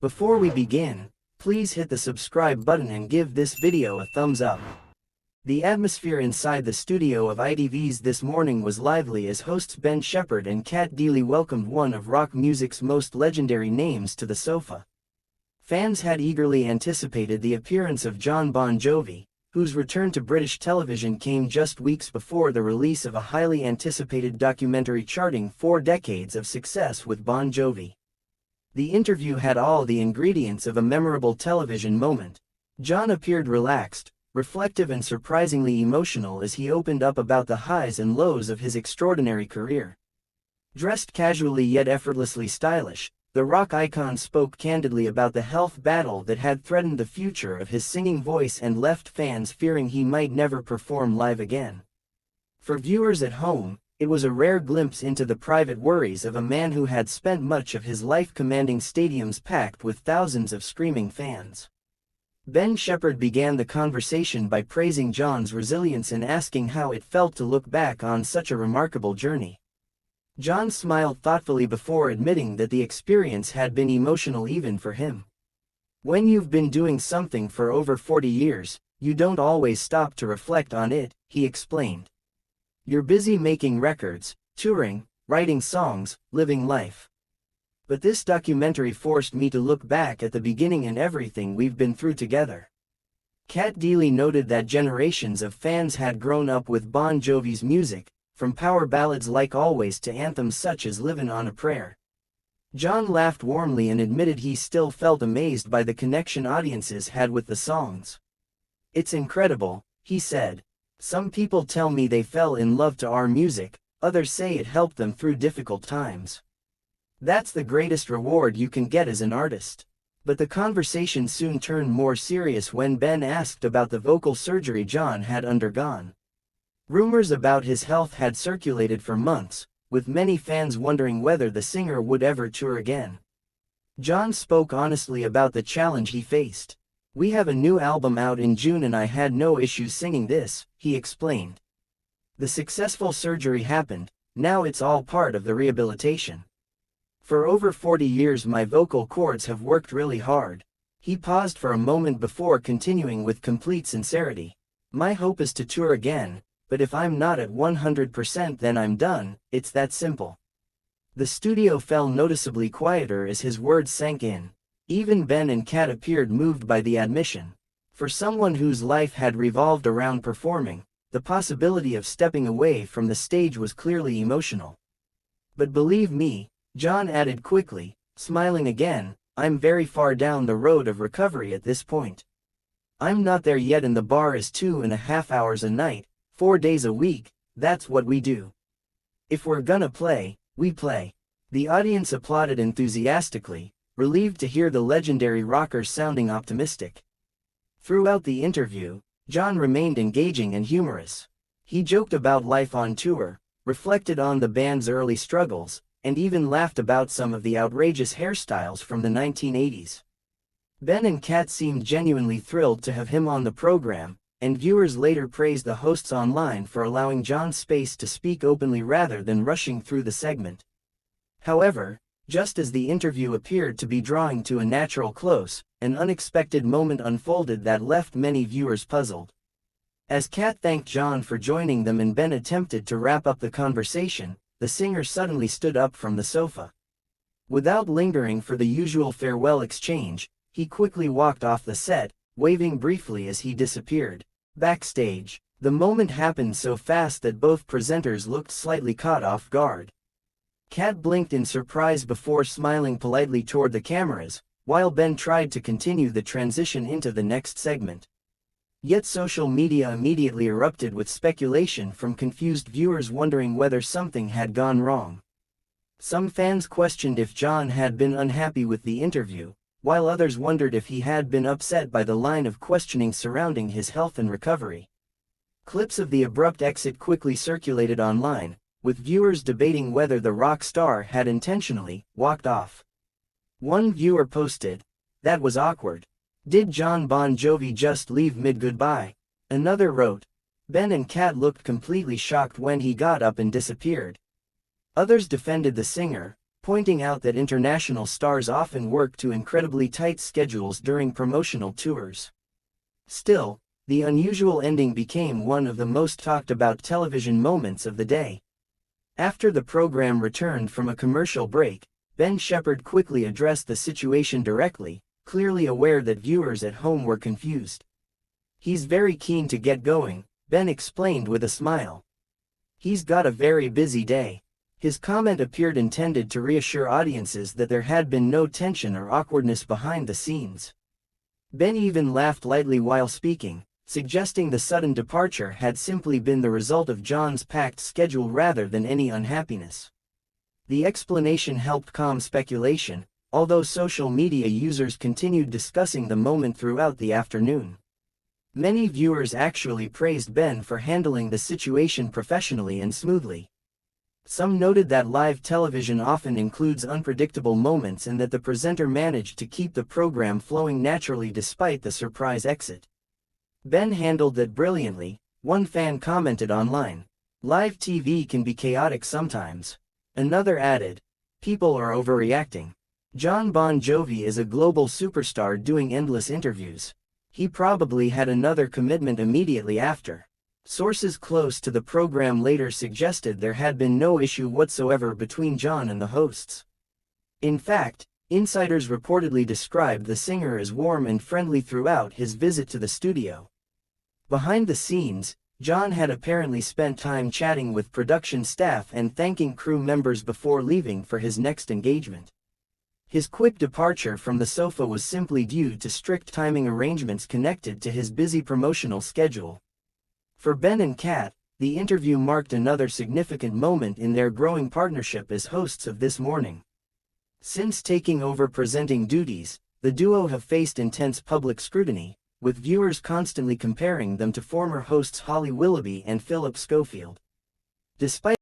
Before we begin, please hit the subscribe button and give this video a thumbs up. The atmosphere inside the studio of ITV's this morning was lively as hosts Ben Shephard and Kat Deely welcomed one of rock music's most legendary names to the sofa. Fans had eagerly anticipated the appearance of Jon Bon Jovi, whose return to British television came just weeks before the release of a highly anticipated documentary charting 4 decades of success with Bon Jovi. The interview had all the ingredients of a memorable television moment. Jon appeared relaxed, reflective and surprisingly emotional as he opened up about the highs and lows of his extraordinary career. Dressed casually yet effortlessly stylish, the rock icon spoke candidly about the health battle that had threatened the future of his singing voice and left fans fearing he might never perform live again. For viewers at home, it was a rare glimpse into the private worries of a man who had spent much of his life commanding stadiums packed with thousands of screaming fans. Ben Shephard began the conversation by praising Jon's resilience and asking how it felt to look back on such a remarkable journey. Jon smiled thoughtfully before admitting that the experience had been emotional even for him. "When you've been doing something for over 40 years, you don't always stop to reflect on it," he explained. "You're busy making records, touring, writing songs, living life. But this documentary forced me to look back at the beginning and everything we've been through together." Kat Deely noted that generations of fans had grown up with Bon Jovi's music, from power ballads like Always to anthems such as Livin' on a Prayer. Jon laughed warmly and admitted he still felt amazed by the connection audiences had with the songs. "It's incredible," he said. "Some people tell me they fell in love to our music, others say it helped them through difficult times. That's the greatest reward you can get as an artist." But the conversation soon turned more serious when Ben asked about the vocal surgery Jon had undergone. Rumors about his health had circulated for months, with many fans wondering whether the singer would ever tour again. Jon spoke honestly about the challenge he faced. "We have a new album out in June and I had no issues singing this," he explained. "The successful surgery happened, now it's all part of the rehabilitation. For over 40 years my vocal cords have worked really hard." He paused for a moment before continuing with complete sincerity. "My hope is to tour again, but if I'm not at 100% then I'm done, it's that simple." The studio fell noticeably quieter as his words sank in. Even Ben and Kat appeared moved by the admission. For someone whose life had revolved around performing, the possibility of stepping away from the stage was clearly emotional. "But believe me," Jon added quickly, smiling again, "I'm very far down the road of recovery at this point. I'm not there yet and the bar is 2.5 hours a night, 4 days a week, that's what we do. If we're gonna play, we play." The audience applauded enthusiastically, relieved to hear the legendary rocker sounding optimistic. Throughout the interview, Jon remained engaging and humorous. He joked about life on tour, reflected on the band's early struggles, and even laughed about some of the outrageous hairstyles from the 1980s. Ben and Kat seemed genuinely thrilled to have him on the program, and viewers later praised the hosts online for allowing Jon space to speak openly rather than rushing through the segment. However, just as the interview appeared to be drawing to a natural close, an unexpected moment unfolded that left many viewers puzzled. As Kat thanked Jon for joining them and Ben attempted to wrap up the conversation, the singer suddenly stood up from the sofa. Without lingering for the usual farewell exchange, he quickly walked off the set, waving briefly as he disappeared. Backstage, the moment happened so fast that both presenters looked slightly caught off guard. Kat blinked in surprise before smiling politely toward the cameras, while Ben tried to continue the transition into the next segment. Yet social media immediately erupted with speculation from confused viewers wondering whether something had gone wrong. Some fans questioned if Jon had been unhappy with the interview, while others wondered if he had been upset by the line of questioning surrounding his health and recovery. Clips of the abrupt exit quickly circulated online, with viewers debating whether the rock star had intentionally walked off. One viewer posted, "That was awkward. Did Jon Bon Jovi just leave mid-goodbye?" Another wrote, "Ben and Kat looked completely shocked when he got up and disappeared." Others defended the singer, pointing out that international stars often work to incredibly tight schedules during promotional tours. Still, the unusual ending became one of the most talked about television moments of the day. After the program returned from a commercial break, Ben Shephard quickly addressed the situation directly, clearly aware that viewers at home were confused. "He's very keen to get going," Ben explained with a smile. "He's got a very busy day." His comment appeared intended to reassure audiences that there had been no tension or awkwardness behind the scenes. Ben even laughed lightly while speaking, suggesting the sudden departure had simply been the result of John's packed schedule rather than any unhappiness. The explanation helped calm speculation, although social media users continued discussing the moment throughout the afternoon. Many viewers actually praised Ben for handling the situation professionally and smoothly. Some noted that live television often includes unpredictable moments and that the presenter managed to keep the program flowing naturally despite the surprise exit. "Ben handled that brilliantly," one fan commented online. "Live TV can be chaotic sometimes." Another added, "People are overreacting. Jon Bon Jovi is a global superstar doing endless interviews. He probably had another commitment immediately after." Sources close to the program later suggested there had been no issue whatsoever between John and the hosts. In fact, insiders reportedly described the singer as warm and friendly throughout his visit to the studio. Behind the scenes, John had apparently spent time chatting with production staff and thanking crew members before leaving for his next engagement. His quick departure from the sofa was simply due to strict timing arrangements connected to his busy promotional schedule. For Ben and Kat, the interview marked another significant moment in their growing partnership as hosts of This Morning. Since taking over presenting duties, the duo have faced intense public scrutiny, with viewers constantly comparing them to former hosts Holly Willoughby and Philip Schofield. Despite